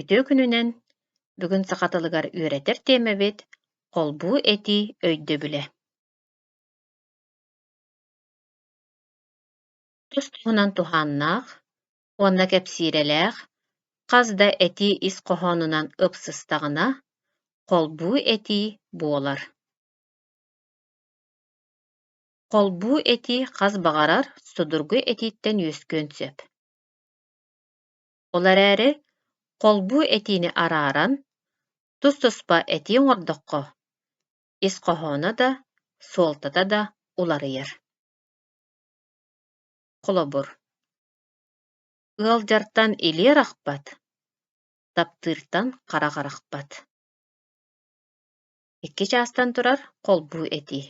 Ütü gününen бүгүn сакатылыгар үөретер тиэмэбит холбуу эти өйдө билэ. Тус туһунан тухааннаах, уонна кэпсиирэлээх, хас да эти ис хоһоонунан ыпсыстаҕына холбуу эти буолар. Холбуу эти хас баҕарар судургу этииттэн үөскүөн сөп. Олар эрэ холбуу этиини арааран, тус-туспа этииҥ ордоххо ис хоһооно да, суолтата да уларыйар. Холобур. Ыалдьартан илиэр ахпат, таптыыртан хараҕарахпат. Икки чаастан турар холбуу эти.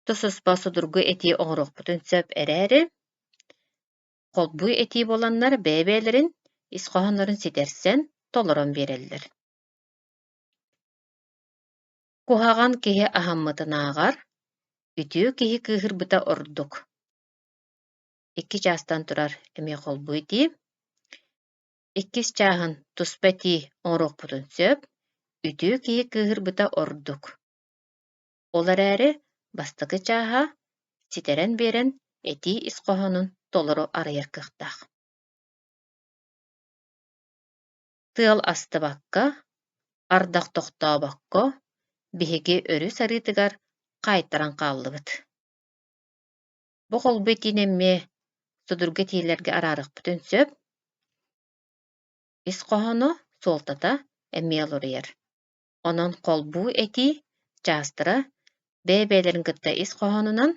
Тус-туспа судургу эти оҥоруохпутун сөп эрээри, холбуу эти боланнар бэйэ-бэйэлэрин ис хоһоннорун ситэрсэн толорон биэрэллэр. Куһаҕан киһи аһаммытынааҕар, үтүө киһи кыыһырбыта ордук. Икки чаастан турар эмиэ холбуу эти. Иккис чааһын туспа эти оҥоруохпутун сөп, үтүө киһи кыыһырбыта ордук. Олар эрэ бастакы чааһа ситэрэн биэрэн эти ис хоһонун толору арыйар кыахтаах. Тыал астыбакка, ардах тохтообокко биһиги өрү сарыытыгар хаайтаран хааллыбыт. Бу холбуу этиин эмиэ судургу этиилэргэ араарыхпытын сөп, ис хоһоно суолтата эмиэ олоруйар. Онон холбуу эти чаастыра бэйэ-бэйэлэрин кытта ис хоһонунан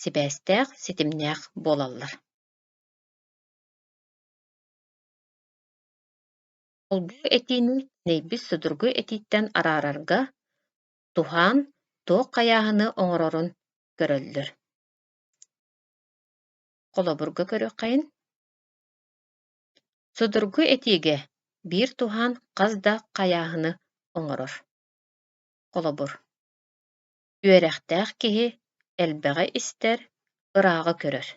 сибээстээх, ситимнээх буолаллар. Холбуу этиини нэйбит судургу этииттэн араарарга туһаан туох хайааһыны оҥорорун көрөллөр. Холобурга көрүөххэйин. Судургу этиигэ биир туһаан хас да хайааһыны оҥорор. Холобур. Үөрэхтээх киһи элбэҕэ истэр, ырааҕы көрөр.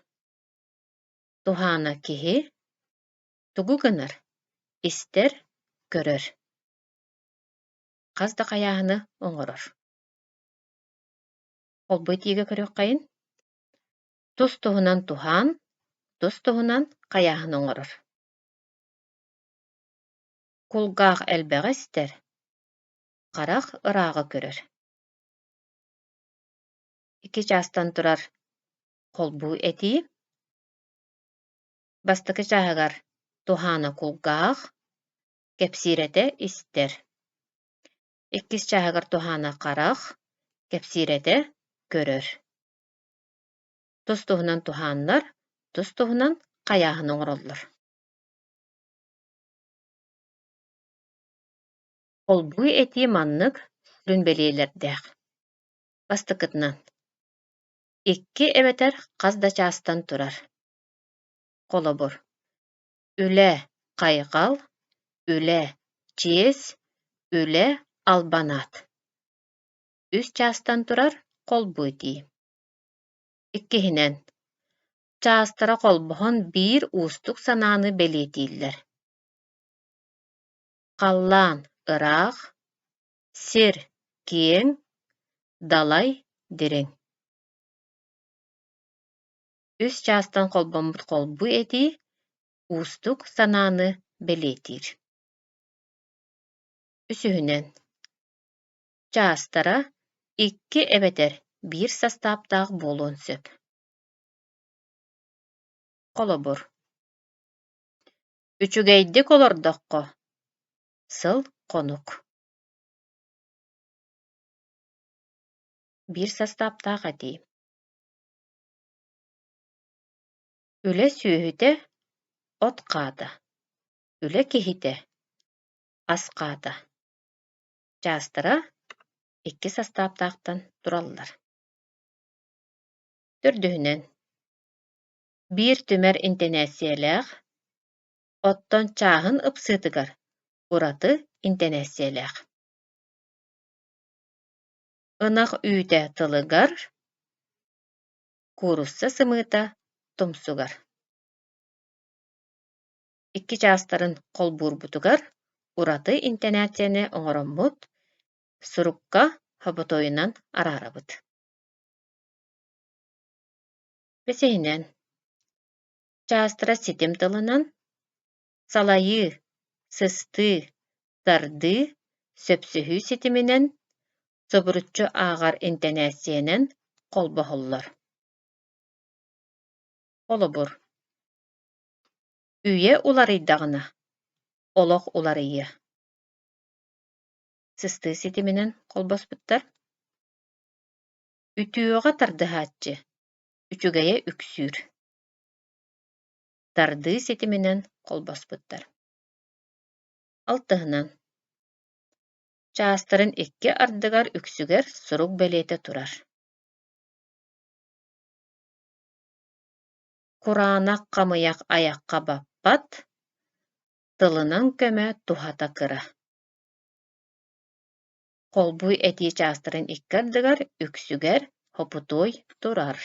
Туһаана киһи тугу гынар истэр, көрөр. Хас да хайааһыны оҥорор. Холбуу этиигэ көрүөххэйин. Тус туһунан туһаан, тус туһунан хайааһыны оҥорор. Кулгаах элбэҕэ истэр, харах ырааҕы көрөр. Икки чаастан турар холбуу эти. Бастакы чааһыгар туһаана кулгаах, кэпсиирэтэ истэр. Иккис чааһыгар туһаана харах, кэпсиирэтэ көрөр. Тус туһунан туһааннар, тус туһунан хайааһыны оҥороллор. Холбуу эти маннык сүрүн бэлиэлэрдээх. Бастакытынан. Икки эбэтэр хас да чаастан турар. Холобур. Үлэ хайҕал, үлэ чиэс, үлэ албанаат. Үс чаастан турар холбуу эти. Иккиһинэн. Чаастара холбоһон биир уустук санааны бэлиэтииллэр. Халлаан ыраах, сир киэҥ, далай дириҥ. Үс чаастан холбоммут холбуу эти уустук санааны бэлиэтиир. Үсүһүнэн. Чаастара икки эбэтэр биир састааптаах буолуон сөп. Холобур. Үчүгэйдик олордоххо сыл хонук. Биир састааптаах эти. Үлэ сүүһүтэ от хаата, үлэ киһитэ ас хаата. Чаастара икки састааптаахтан тураллар. Төрдүһүнэн. Биир түмэр интенээссиэлээх, оттон чааһын ыпсыытыгар ураты интенээссиэлээх. Ынах үүтэ тылыгар, куурусса сымыыта тумсугар. Икки чаастарын қолбуурбутугар ураты интонацияны оҥороммут, сурукка хоботойунан араарабыт. Бесейинен чаастара ситим тылынан салайы, сысты, сарды, сөпсүһүү ситиминен собуруччу ааҕар интонациянан холбоһоллор. Олобур. Үйе уларыйдаҕына, олох уларыйы. Сысты ситиминен холбоспуттар. Үтүөҕэ тардыһааччы, үчүгэйэ үксүүр. Тарды ситиминен холбоспуттар. Алтыһынан чаастарын икки ардыгар үксүгэр сурук бэлиэтэ турар. Кураанах хамыйах айахха баппат, тылынан көмө тухата кыра. Холбуй этии чаастарын икки ардыгар үксүгэр хопутуой турар.